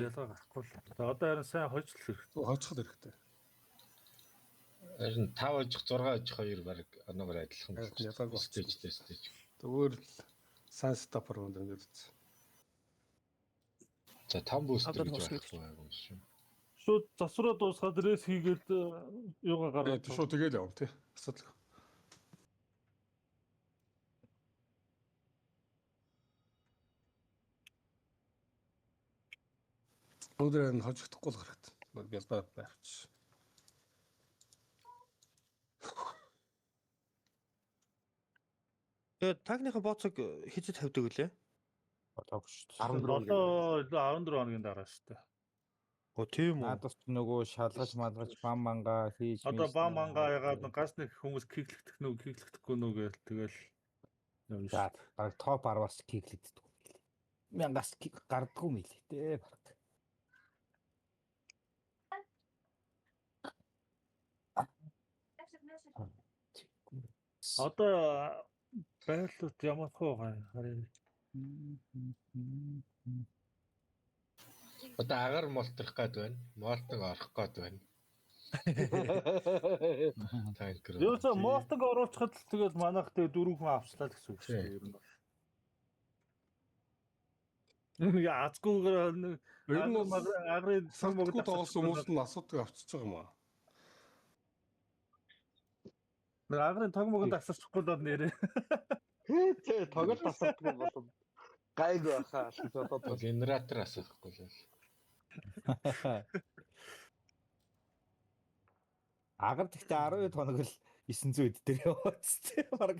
ялгаа гарахгүй л. Одоо харин сайн хожил хэрэгтэй. Хожиход хэрэгтэй. Харин 5 хожих 6 хожих хоёр баг оноогоор адилхан байна. Ялгааг стейж. Зүгээр л сайн стопер юм даа гэсэн. За 5 бустер гэж байхгүй юм шүү. Шууд засвараа дуусгаад рейс хийгээд юугаа гаргаад. Шууд тэгэл явна тий. Асуудал. Өдөр нь хожигдохгүй л гараад. Бялбаа байвч. Тэгээд тагныхаа бооцог хизэд тавьдаг үлээ? Бодог шүү. 14 хоногийн дараа шүү дээ. Оо тийм үү. Надад ч нөгөө шалгаж малгаж бам манга хийж. Одоо бам мангаа ягаад газ нэг хүмүүс киклэгдэх киклэгдэхгүй нөө гээл тэгэл явна шүү. Баг топ 10-аас киклэгддэг. Мянгаас гардггүй мэлээ те баг. Одоо байлууд ямар хөө харин. Одоо агаар молтрох гээд байна. Молтог орох гээд байна. Танкер. Юусе молтог оруулчихад л тэгэл манайх тэгээ 4 хүн авчлаа гэсэн үг шүү ер нь. Яацгүйгээр Ер нь агрын самбогд тоглосон хүмүүс нь асуудаг авчиж байгаа юм аа. Агрын тог мөгөнд асарчихгүй л нэрээ. Тэ тоглолт асарддаг болов. Гайг байхаа одоо генератор асахгүй л. Агар гэхдээ 12 хоног л 900 эд дээр яваадс баг.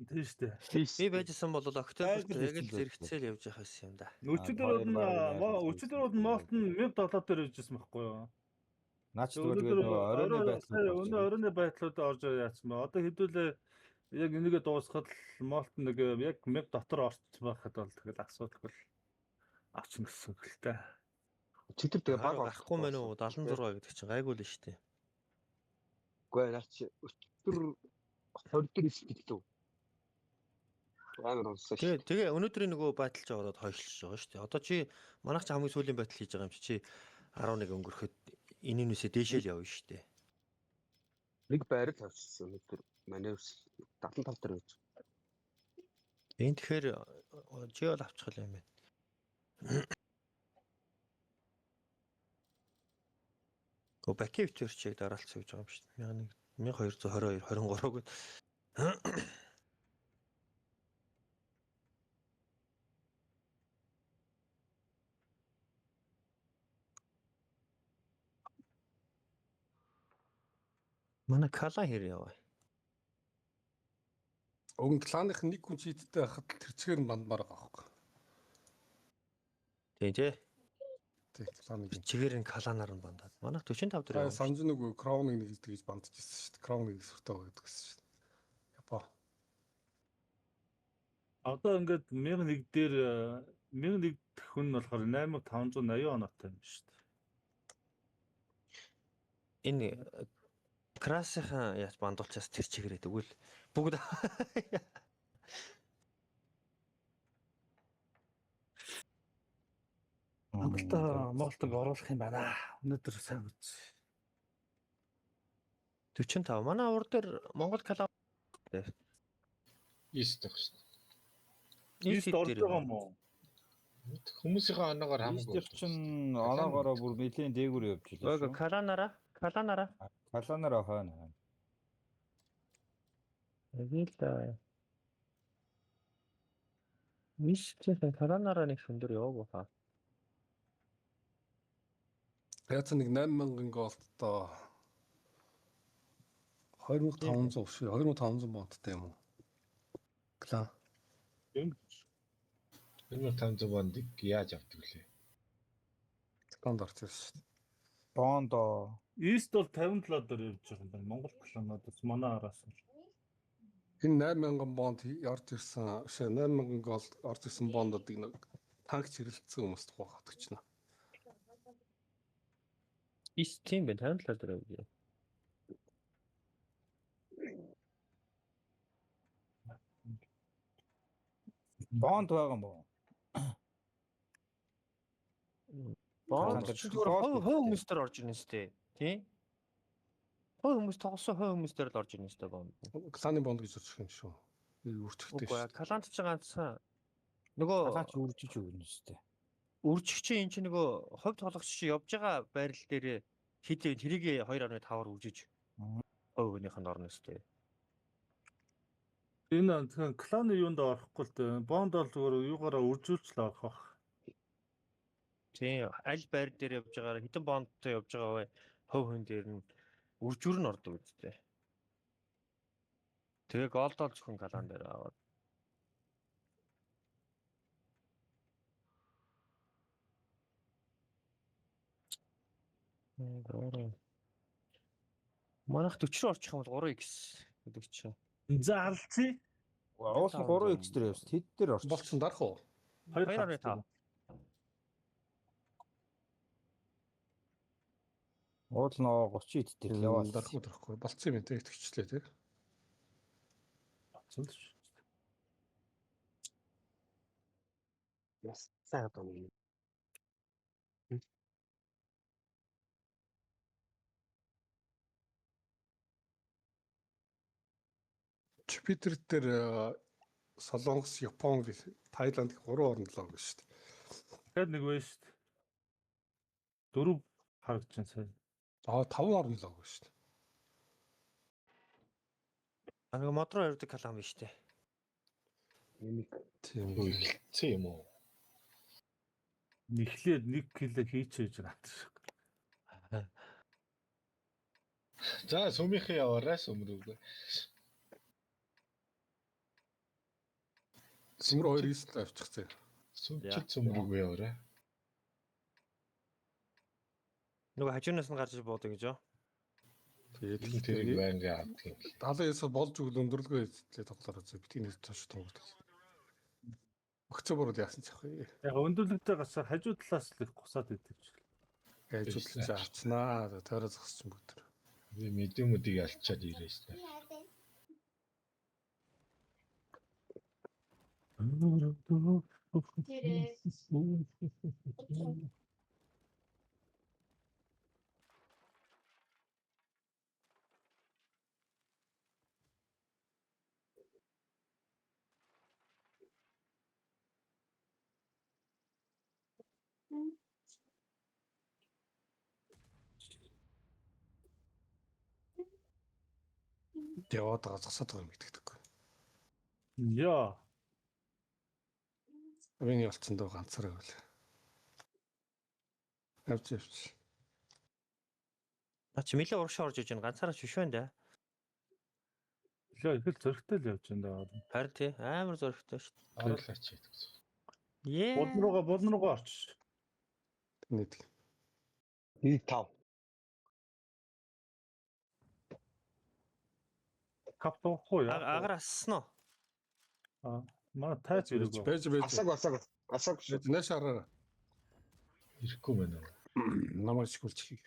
Тийм шүү дээ. Би байжсан бол октябрт яг л зэрэгцээл явж байгаа юм да. Өчигдөр бол молт нь 1700 дээр явжсэн байхгүй юу? Наач зүгээр оройны байдлууд орж яатсан ба. Одоо хэдүүлээ яг энийгээ дуусгаад молт нэг яг 1000 дотор орч байхад бол тэгэл асуудаггүй авч гэсэн үг л дээ. Өчигдөр тэгээ баг гарахгүй мэн үү 76 гэдэг чинь гайгүй л шүү дээ. Үгүй наач өчигдөр 20 дээр хэлдэг. Тэгээ өнөөдрийн нөгөө байдал ч ороод хойшлж байгаа шүү дээ. Одоо чи манайх ч хамгийн сүүлийн байдал хийж байгаа юм чи 11 өнгөрөхөд энэнүүсээ дээшэл явна шүү дээ. Нэг байрал авчихсан өнөөдөр маневс 75 дээр байж. Энэ тэгэхээр чи бол авчих юм байна. Бакив төрчийг дараалцсан гэж байгаа юм шүү дээ. 1222 23 гээд. Манай кала хэр яваа. Өгн кланых нэг хүн чийдтэй байхад тэрчгээр нь бандмаар байгаа байхгүй. Тий. Тэг кланых чигээр нь каланаар нь бандаад. Манайх 45 дээр яваа. Санж нэг кроуны нэг гэж бандж ирсэн шүү дээ. Кроуны сүртэй байдаг гэсэн шүү дээ. Япоо. Одоо ингээд 1001 дээр 1001 хүн нь болохоор 8580 оноотой юм шүү дээ. Энэ красихан яаж бандуулчаас тэр чигээрээ тэгвэл бүгд Монголд молтог оруулах юм байна. Өнөөдөр сайн үз. 45 манай урд дээр Монгол кала Ист байх шүү дээ. Ист орж байгаа юм уу? Хүмүүсийн оноогоор хамаагүй. Ист чинь оноогоор бүр нэлийн дээгүүр явж байлаа. Каланара хойно. Эгэлээ. Мишчээ каланара нэг өндөр яваг баа. Яац нэг 8000 голдтой 2500 шүү. 2500 бонттой юм уу? Кла. 1500 бондыг яаж авдаг лээ? Бонд орчихсон шүү дээ. Бондо. Ист бол 57 дээр явж байгаа юм байна. Монгол кланадаас манай араас. Энэ 8000 бонд орж ирсэн, 8000 голд орж ирсэн бондуудыг нэг танк чирэлцсэн хүмүүст хуваахдаг ч нэ. Ист тийм бэ 57 дээр явж. Бонд байгаа юм уу? Бонд ч зүгээр хой хүмүүстээр орж ирнэ сте. Тий? Хой хүмүүс тоглосон хой хүмүүстээр л орж ирнэ сте бонд. Кланы бонд гэж үзэх юм шүү. Үрчигтэй Үгүй шүү. калант ч ганцхан нөгөө Галаач үржиж өгнө өстэй. үржигчийн эн чинь нөгөө ховь тоглогч чи явж байгаа байрал дээр хэд тэрийг 2.5-аар үржиж ховь өөнийхэнд орно сте. Энэ тэгэхээр кланы юунд орохгүй л дээ. Бонд бол зүгээр юугаараа үржүүлж л орох бах. Тийм аль байр дээр явж байгаагаар хэдэн бондтой явж байгаа вэ? Хов хүн дээр нь үржүүр нь ордог үстэй. Тэгээ голдол зөвхөн калан дээр аваад. Манайх 40 руу орчих юм бол 3x гэдэг чинь. За алцъя. Уус нь 3x дээр явс. Хэд дээр орчих. Болцсон дарах уу? 2.5. Уул нөө 30 хэд дээр яваас. Дарах уу дарахгүй. Болцсон юм тий итгэжлээ тий. Яс сайн одоо юм. Jupiter дээр Солонгос, Япон, Тайланд 3 орнд л байгаа шүү дээ. Тэгэхээр нэг вэ шүү дээ. 4 харагдаж байна сая. 5 орнд л байгаа шүү дээ. Нэг модро ярддаг калан биш үү? Тийм. Үлдсэн юм уу? Нэхлээд 1 кг хийчихэж байна. За сүмийнхээ яваарай сүмрүүгээ. Сүмөр 2 истэл авчихсан. Сүмчил сүмрүүгээ яваарай. Нөгөө хажуунаас нь гарч буудаг гэж юу? Тэгээд тэрийг байнга авдаг юм. 79 болж өгөл өндөрлгөө эзлээ тоглороо зөв битгий нэг тоош тоглоод. Октябрд яасан ч ахгүй. Яг өндөрлөгтэй гасаар хажуу талаас л их гусаад идэв ч. Ээжүүлж авцнаа. Тойроо зогссон бүгд. Би мэдэмүүдийг алчаад ирээстэй. Яваад байгаа зогсоод байгаа юм гэдэгтэйгүй. Яа. Миний болцсон дөө ганцаараа байл. Авч. Наа чи нэлээ урагшаа орж иж байна. Ганцаараа ч биш байна да. Яа, их л зөрөгтэй л явж байна да. Харин тий амар зөрөгтэй шүү дээ. Оруулаач гэдэг. Ээ. Болон руугаа орч. Нэг. 5. Каптоохгүй яа. Агаар ассан уу? Манай тайц ирэг. Байж. Асаг. Нэш хараа. Ирэхгүй байна уу? Намайг шигүүлж хий.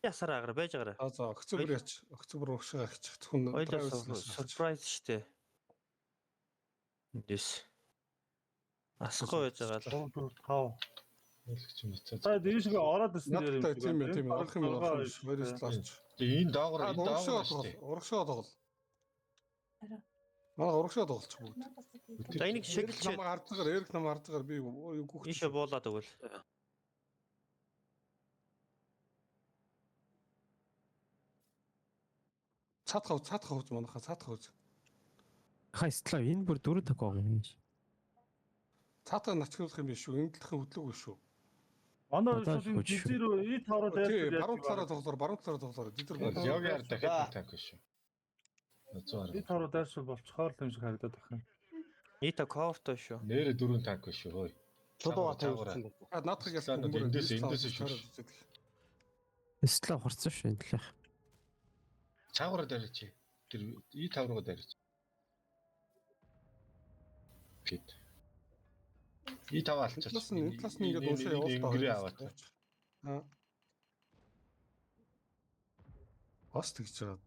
Ясаар агаар байж агаар. За октябр яч. Октябр урагшаа ахчих. Зөвхөн Surprise штэ. Дэс. Асахгүй байж байгаа л. 5. Хэлгч юм цаа. За дээшгээ ороод ирсэн дээр Надтай тийм ээ. Орох юм байна. Хоёроос лаач. Энэ доогор шүү. Урагшаа тоглол. Манай урагшаа тоглолч бүгд. За энийг шиглэж намайг ардгаар, Эрик намайг ардгаар би гүөх. ийшээ буулаад өгвөл. Цаатах манайха цаатах. Хайслаа энэ бүр 4 таг байгаа юм. Цаатаа начруулах юм биш шүү. Эмдлэхэн хөдлөг биш шүү. Манай шууд энэ жизэрөө и тавраа Тийм, дайрч. баруун талаараа тоглоор. Дидэр Йогаар дахиад танк шүү. И тавраа дайрч болцохоор л юм шиг харагдаад байна. Ита кофто шүү. Нэрэ 4 танк шүү хөөе. Чудуу тавьсан. наадах Цаанууд эндээс шүү. Эслэ хурцсан шүү энэ талах. Цаагаараа дараач. Тэр и тавраа дараач. Гэт. И тав алчаач. Энэ талаас нь ингээд уушаа явуултаа. Аваад. Бас тэгж байгаа.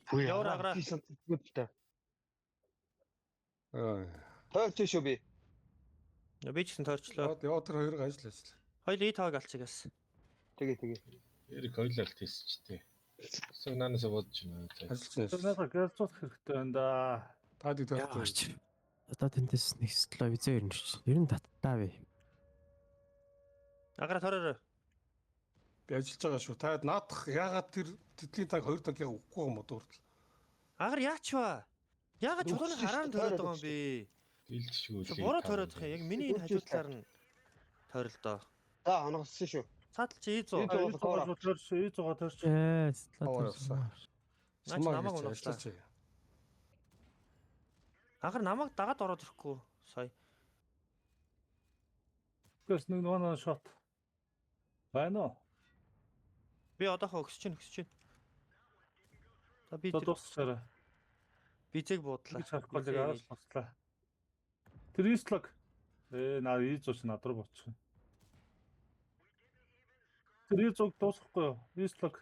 Хүү Яваараа. Гүттэй. Тойрч шүү би. Би ч гэсэн тойрчлоо. Яваа тэр хоёрыг ажил. Хоёул E5-ыг алчихаас. Тэгээ. Эрик хоёлаа л тестчтэй. Сигнанаас бодож байна. Ажиллаж байна. надад гэлцүүлэх хэрэгтэй байна да. Та ди Яа тойрч. гарч. Одоо тэндээс нэг слой визээ ирнэ. Ер нь таттай вэ. Агара тойроо. Би ажиллаж байгаа шүү. Та наадах яагаад тэр тэтгэлийн таг 2 таг яг өгөхгүй юм уу дуртал. Агар яач ба? Яагаад чулууны хараар нь тойроод байгаа юм бэ? Илтшгүй. Буруу тойроод их яг миний энэ хажуудлаар нь тойролдоо. За хоногссон шүү. Цаатал чи E100. И100 Аваа явсан. Намаг унаглаа. Агар намайг дагаад ороод ирэхгүй сая. Гэс нэг нөө шот. Байна уу? Би одоохоо өгсөж чинь. За би За дуусчаарай. бизэг буудлаа. Би чарахгүй л араас бослаа. Тэр истлог. Наа И100 ч над руу бочих. Тэр И100 дуусахгүй юу? Истлог.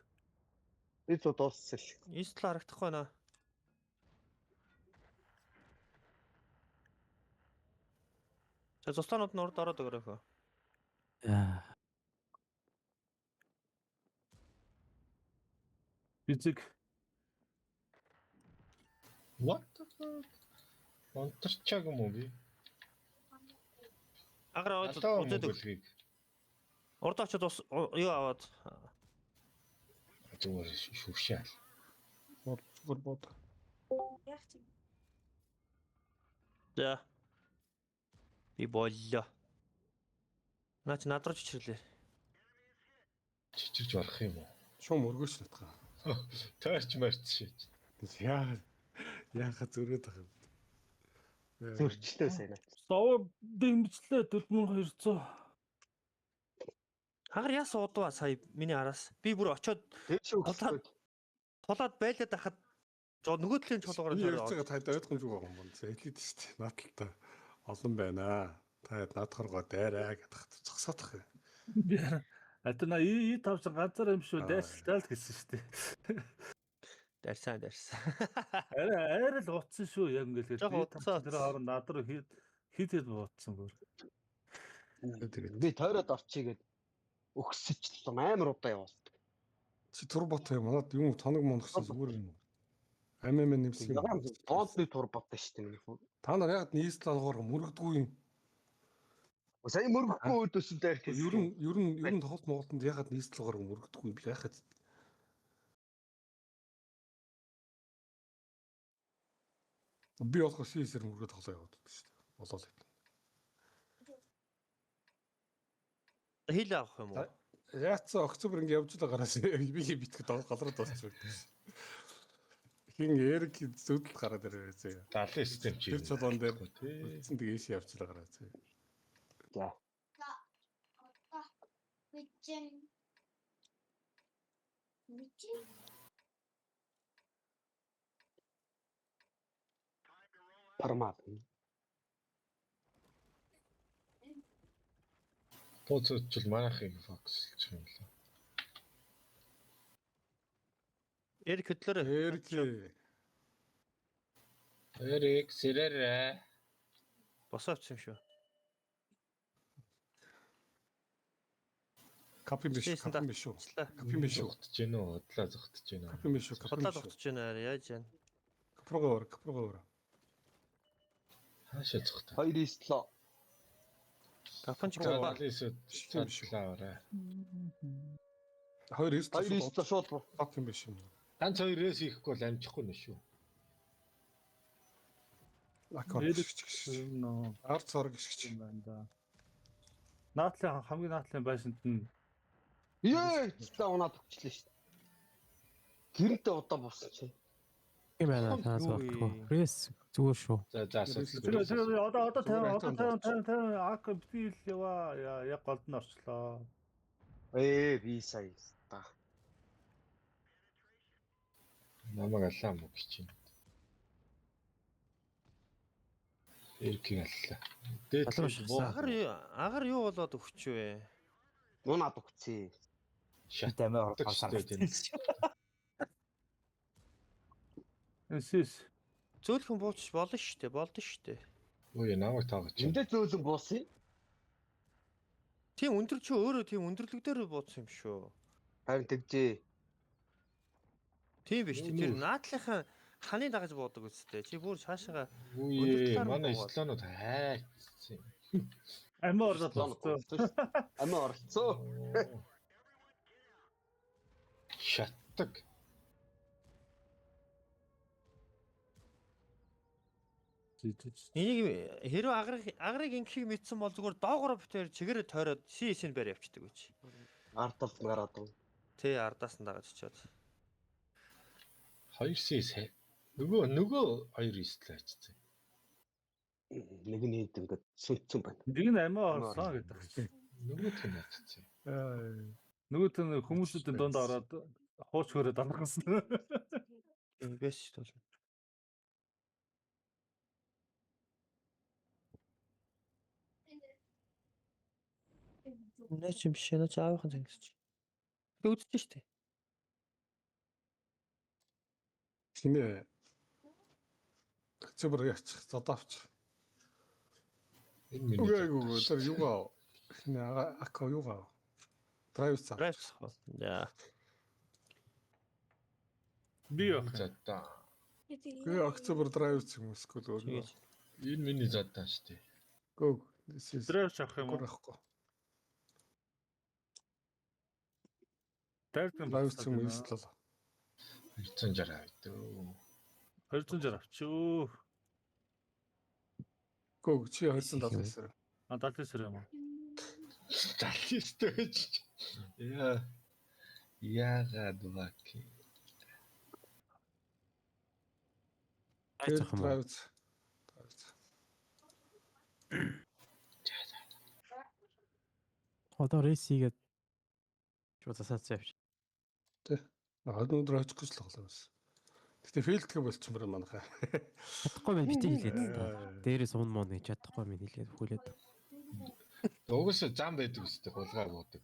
И100 дууссан шүү. Истл харагдахгүй байна. За зуслаанууд нь урд ороод өгөөрэй. Яа. Бизэг. What the fuck? Онторчааг юм уу би? Агара Алаа үзээд өг. мөнгөлгийг Урд очоод юу аваад. зүгээр шүршээл. Зүгээр бод. За. Би боллоо. Наач надруу чичрлээ. Чичирж орох юм уу? Шум өргөж натгаа. Тойрч марч шийд. Яахаа зөрөөд байгаа юм. Зөрчлөө сайн. Сов дэмжлээ 4200. Хагар яа суудваа сая миний араас. Би бүр очоод Тэр шүү. тулаад байлаад ахад нөгөө талын чулуугаар Би ярьж байгаа тойроод. таад ойлгомжгүй байгаа юм байна. Элит шүү дээ. Наадталтаа олон байна. Та наадхаргаа дайраа гэдэг зогсоодох юм. Атна И5 ч ганцаар юм шүү дайрсалтай л гэсэн шүү дээ. Дарсан. Арай л утсан шүү яг ингээл Жохо утсаа. тэр хооронд над руу хит буутсан бүр. Би тойроод орчихъя гэд өгсөжлөө амар удаа явуулт. Чи турбот юм. Манад юм тоног монгосон зүгээр юм. АММ нэмсэн юм. Бонтны турбот шүү дээ. Та нар яг нийслэлгээр мөрөгдгүй юм. Сая мөрөхгүй өдөөсөн дээр Ер нь тоглолт Монголд ягаад нийслэлгээр мөрөгдгүй би яхад би болох CS-ээр мөргөд тоглоо яваад байдаг шүү дээ. Болоо л. Хил авах юм уу? Яатсан октябр ингэ явж байгаа гараас би битгэд галраад дуусчих. Хин Эрик зүудэл гараад ирээ. Далын систем чи. Тэр чулуун дээр тий. үтсэн тгийш явж байгаа гараа. За. Пармат. Тооцоочл манайхыг фокуслж юм лээ. Эрик хөдлөөрэй. Эрик сэрэрэ. Босооч юм шүү. Капин биш шүү. Капин биш шүү. Зогтож гэнэ үү? Удлаа зогтож гэнэ үү? Капин биш шүү. Бодлоо зогтож байна яаж яана. Капрогоор. Хаашаа зогтоо? 2-9. Капанч Далын систем цаадлаа. 2-9 шууд. Капин биш юм. Ганц 2 рэс хийхгүй бол амжихгүй нэ шүү. Арц орг гიშгч юм байна да. Наатлын хамгийн наатлын байшинд нь Та унаад өгчлээ шүү. Гэрэнтэй удаа босч. Тийм байна. Таас багтгүй. Рес зүгээр шүү. За тэр одоо 50 ак бил яваа яг голд нь орчлоо. Би сая та. намайг аллаа мө гэж юм. Эркийг аллаа. Агаар юу болоод өгч вэ? Унаад өгцээ. Шат амиа орохоор Эсэс Зөөлхөн бууч болно шүү дээ. Болдон шүү дээ. Үй намайг таагаач. Эндээ зөөлөн буусан. Тийм өндөр чи өөрөө тийм өндөрлөг дээр бууцсан юм шүү. Харин тэгжээ. Тийм биш Юу, тэр юу. наадлынхаа ханы дагаж буудаг үстэй. Чи бүр цаашаага Үй Өндөр талаар нь манай буугаад. слонууд хайцсан. Амиа орлоо. Амиа оролцоо. Шатдаг. энийг хэрвээ агарыг ингэхийг мэдсэн бол зүгээр доогоороо битээр чигээрээ тойроод CS-ийн байр явчихдаг үуч. Артал гараад. Тэ ардаас нь дагаж очиод. 2 CS нөгөө 2 истэл хайцсан. Нэг нь хэд ингээд сүнцэн байна. Нэг нь амиа орлоо гэдэг чинь. Нөгөөх нь хайцсан. Нөгөө тэн хүмүүсүүдийн донд ороод хууч хөрөө данагсан. Бэс бол. Наач юм биш наач аавынхан зангисч. Тэг үзчихэж штэ. Хинэ. Цэвэр яач задавч. Энэ миний. Үгүй тэр юугаа хинэ ака юугаа. Драйв цаа. Райс. Яа. Би яах. За та. Гүй октябр драйв юм эсвэл өөр. Энэ миний задаа шүү дээ. Гөө. This is Драйв авах юм уу? гурахгүй. Тайлбар Драйв юм эсвэл 260 авдаа. 260 авчуу. гөө чи 270 А 79 юм уу? Залхистэй гэж. Яагаад ваки. Айцах юм уу? драйв. Одоо рейс хийгээд шууд засаад явж. Өнөөдөр очих гэж л байгаа юм. Гэтэ фейлдгээ болчихмор манайхаа. Чадахгүй байна битгий хэлээд та. Дээрээс уун муу нэг чадахгүй байна хэлээд хүлээд. Угсаа зам байдаг үстэй хулгаар буудаг.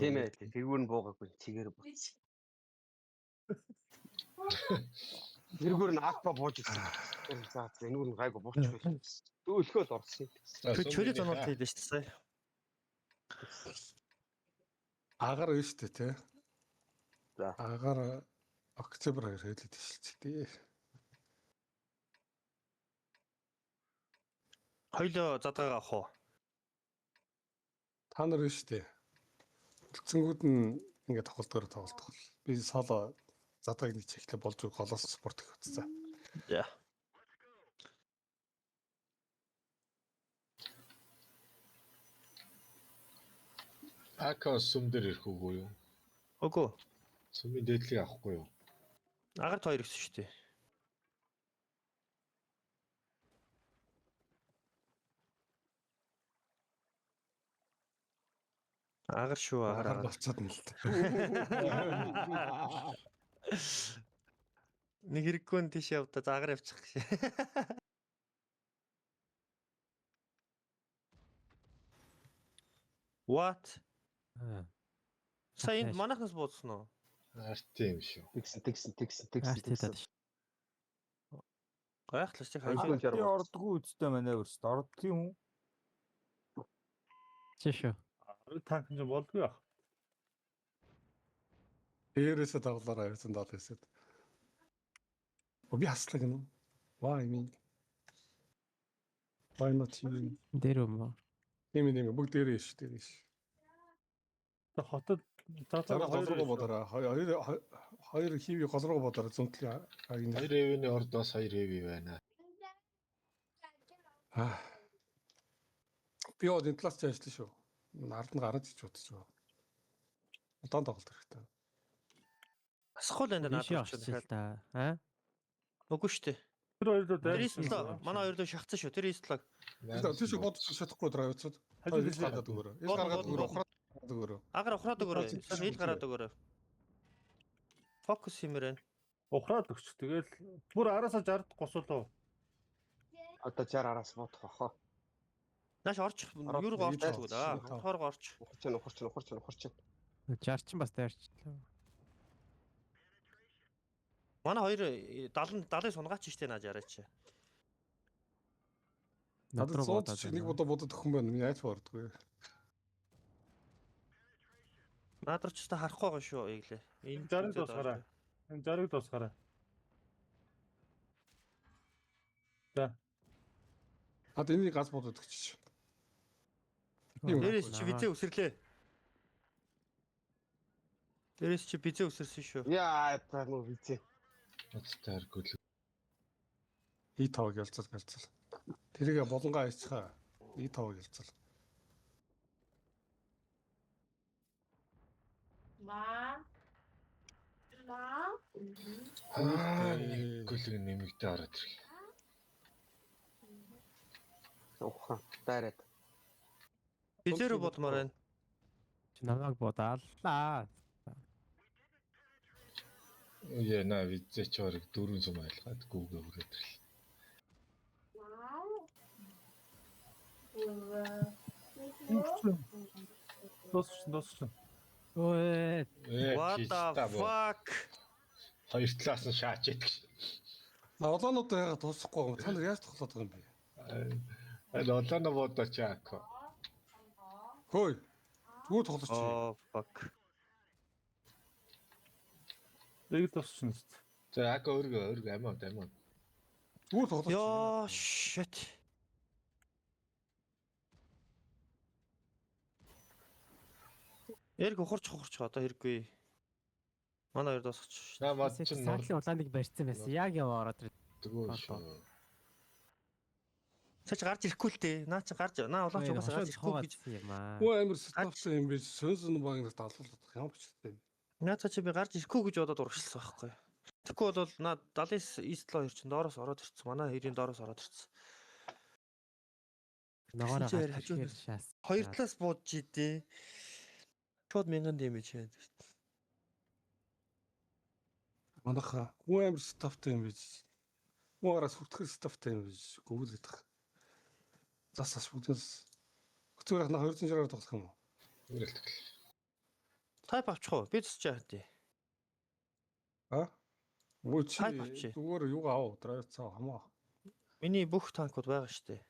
Тийм ээ. Тэргүүр нь буугаагүй чигээр бууц. Тэргүүр нь аква бууж ирсэн. За энүүр нь гайгүй буучихгүй. Өлхөөл орсон. Тэр чөлөө зоноод хийдэж штэ сая. Агаар нь шүү дээ те. За. Агаар октябр хэлээд хэлчихлээ. Хоёлоо задгаага авах уу? Та нар шүү дээ. Үлцэнгүүд нь ингээд тоглолтоор тоглох. Би соло задаг нэг чиглэл болж голоос спорт их утсан. За. Ака сум дээр ирэх үгүй юу? Үгүй. Сумын дээдлийг авахгүй юу? Агарт 2 гэсэн шүү дээ. Агар шүү Агаар агаар. болцоод нь л дээ. Нэг хэрэггүй нь тийш явда заагаар явчих гэж. What? Сая энд манайхнаас буудсан уу? Арт юм шүү. Тэгсэн. Гайхлаа чи Айгүй хаяа. Би ордгоо үсттэй манайвэрс ордог юм уу? Чишөө. Танк юм болдгүй яах. Дээрээсээ тоглоороо 270 хэсэд. Би хаслаг юм. Why me? Why not you? Дээр юм аа. Тийм бүгд дээрээ ш дээрээ ш. Хотод Зараа гол руу бодороо. Хоёр хийвээ гол руу бодороо зүнтлийн 2 хэвийн орд бас 2 хэвий байна. Би од энэ талаас ч ажилласан шүү. Ард нь гараад ич бодож байгаа. Удаан тоглолт хэрэгтэй. Асхол энэ Биш надад явчих дахиад. л та. Аа? Үгүй шүү дээ. тэр хоёроо Тэр дайрсан. истлог манай хоёр дөө шахсан шүү. Тэр истлог. Тийш бодож чадахгүй драйвцад. Хажууд Хажууд гадаад өгөөрөө. Ил гаргаад өгөөрөө. Агаар ухраад өгөөрэй. Сая ил гараад өгөөрэй. Фокус хэмэрэн. Ухраад өгч. Тэгэл бүр араасаа 60 госолоо. Одоо 60 араас бодох бахаа. Нааш орчих. Юу руу орчих гэдэг аа. Хатгаар орч. Ухарч. 60 ч бас дайрчлаа. Манай хоёр 70 сунгаач штэ нааж арайч. Надад Надруу 100 ч нэг бодоод өгөх юм байна. Миний айц бардгүй. Наадар ч та харахгүй байгаа шүү иглээ. Энэ 60-ыг дуусгараа. Энэ 60-ыг дуусгараа. За. Хад энийг ганц бодоод өгчих. Дээрээс чи визээ үсэрлээ. Дээрээс чи визээ үсэрсэн шүү. Яа та мөр визээ. Ноцтой харгуул. И5-ыг ялцал. Тэрийг болонгоо айцхаа. И5-ыг ялцал. Гүлэг нэмэгдээ ороод ирэх. Ухаан дайраад. Визээрөө бодмоор байна. Чи намайг бодааллаа. Яа на визээ ч орог 4 сум айлгаад гүүгээ хүрээд ирлээ. Дууссан. Ой. What the fuck? Хоёр талаас нь шаач яддаг. Олоонуудаа яагаад дуусахгүй юм? Та нар яаж тоглоод байгаа юм бэ? Олоно бодоо чаако. Хөөе. Зүгээр тоглож чи. Oh fuck. Нэг дууссан шүү дээ. За ака өргө амаа. Зүгээр тоглож чи. Ёо shit. Эрг ухарч одоо хэрэггүй. Манай хоёр дуусчих. На мод ч Сааклын улааныг барьсан байсан. Яг яваа ороод дгөө шүү. Цаач гарч ирэхгүй л дээ. Наа чи гарч наа улаач угаас гарч ирэхгүй гэж. юм аа. Хөө амир стафтай юм биш. Сөнсөн багнаас далуулах ямар бичтэй. Наа цаа чи би гарч ирэхгүй гэж бодоод урагшлсан байхгүй. Тэгэхгүй бол наа 70 East лоо ирчин доороос ороод ирсэн. Манай хоёрын доороос ороод ирсэн. Ногоороо Хажууд. хажууд шаас. Хоёр талаас буудж идэ. Шууд 1000 дэмэж байна. Манайха хөө амир стафтай юм биш. Муугараас хүртгэл стафтай юм биш. Гүйлээд тах. Засаас бүгдээс зүгээр хана 200-аар тоглох юм уу? Үрэлдэг. Тайп авчих уу? Би зүсч яах вэ? А? Үгүй чи Type авчи. зүгээр юу аав? Драйв цаа хамаа. Миний бүх танкууд байгаа шүү дээ.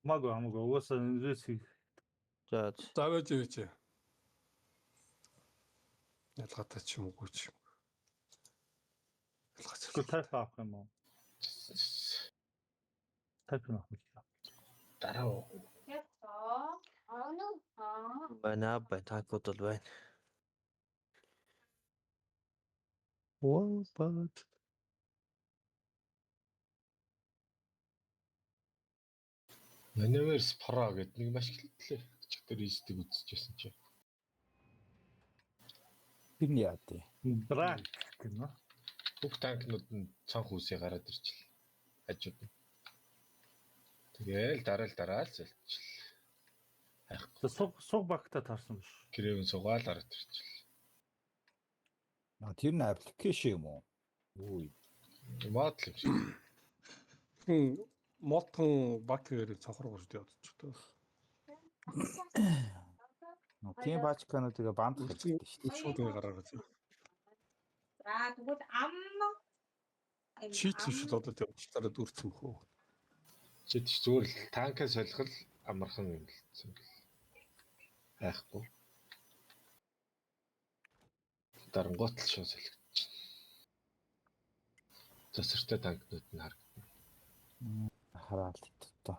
Хамаагүй. Угаасаа инвест хийх. За Завэж ивч. Ялгаатай ч юм уу ч юм. Гэхдээ тайп авах юм уу? Тайп авах юм. Дараа байна танкууд бол байна. What? Маневерс Pro гэдэг нэг маш хэлтлээ. Чигтэр ийстиг үзчихсэн чи. Тэр нь яа тий. Брак гэнэ. Бүх танкнууд нь цанх үсээ гараад ирчихлээ. Хажууд нь. Тэгээл дараа л зэлчихлээ. Хайхгүй. Суг багтаа таарсан биш. Грэвэн сугаал гараад ирчихлээ. Тэр нь аппликейшн юм уу? Үй. Мод л юм шиг. Мотон бакерийг цонхроо гүйж ядчихдаг. Тийм бачкануудыг банд хэлдэг шүү дээ. Шууд гараад ирсэн. За тэгвэл Чит шиг л одоо явуулчаараа дүүрсэн хөө. Чид зүгээр л танкаа солихол амархан юм л. Хайхгүй. Дарангуут л шууд солигдож байна. Засвартай танкнууд нь харагдана. Хараад тоо.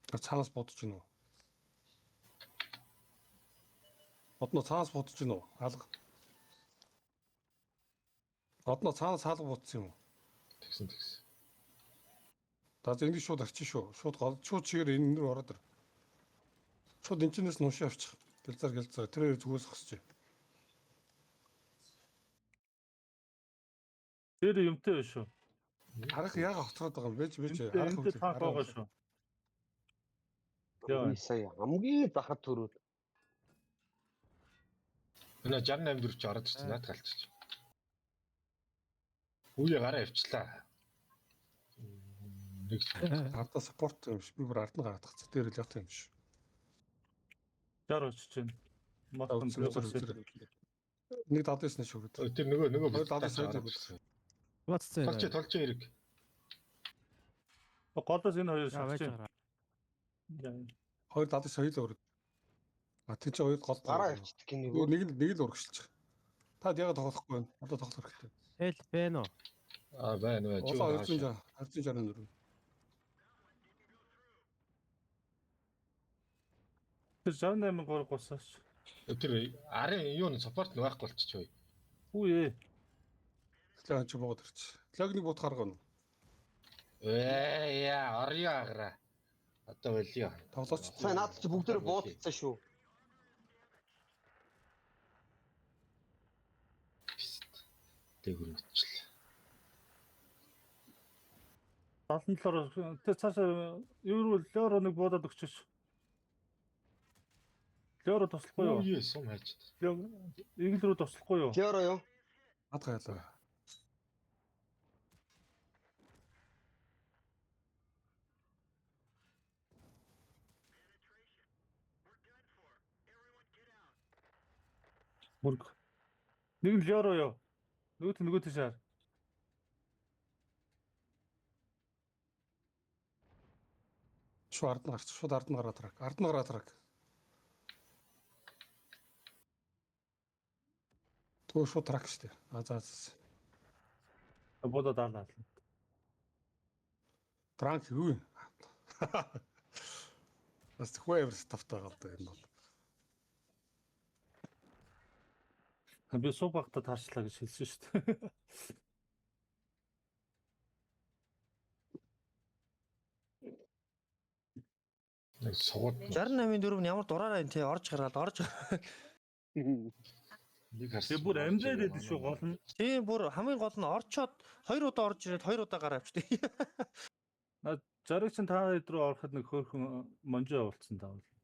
Цаанаас бодож гинөө. Одно цаанаас бодож гинөө. Хаалга. Одно цаанаас хаалга бодсон юм уу? Тэгсэн. За зэнди шууд арчин шүү. Шууд чигээр энэ рүү ороод ир. Шууд энэчнээс нуушаа авчих. Гэлзар. Тэр зүгээс хосч. Тэр юмтай биш үү? Харах яага хоцроод байгаа юм бэ? Эмтэй танк байгаа шүү. Яа. Сая хамгийн дахад төрүүд. Өнөө 68 4 ч ороод ирсэн наад галчиж. Үе гараа явчлаа. Нэг Арда спорт юм биш. Би бүр ард нь гараад тагц. Тэр л ята юм биш. 60 очиж байна. Мартан Нэг дадсан шүү дээ. Тэр нөгөө Хоёр даваа сайд Бацсан. толж хэрэг. голоос энэ хоёр байж шалж байгаа. Хоёр дадсан соёл өөр. А тийм ч хоёр гол Гараа явчихдаг гинэ. нэг л урагшилж. Та яагаад тоглохгүй байна? Одоо тоглох хэрэгтэй. Эл байна уу? Байна. Одоо 264. Тэр 68 гусаач. Тэр арын юу н саппорт байхгүй болчих. Үе. Лаг ч боод ирч. Лагны бут гаргана. Яа, орё агра. Одоо болио. Тоглооч. Сайн наад чи бүгдөө буудсан шүү. Тэгүр үчил. 77-оор тэр цаашаа юу лёро нэг буудаад өгчөөч. Лёро туслахгүй юу? Юу сум хайж. Игэл рүү туслахгүй юу? Леро юу? Хатгаалаа. Мөрг. Нэг нь лёро юу? Нөгөө тийшээ. Шууд ард нь гараад трак. Ард нь гараад трак. Төө шууд трак штэ. За. Буудаад аалаа. Транк юу юм? Бас whoever stuff-тай гадаа энэ бол. Би субагта таарчлаа гэж хэлсэн шүү дээ. Нэг сугууд 68-4 нь ямар дураараа энэ тий орж гараад нэг харсан. Би бүр амжаад байдаг шүү гол нь. тийм бүр хамгийн гол нь орчоод 2 удаа орж ирээд 2 удаа гараа авчдаг. Зарыг чинь та хэд рүү ороход нэг хөөрхөн монжоо явуулсан таавал.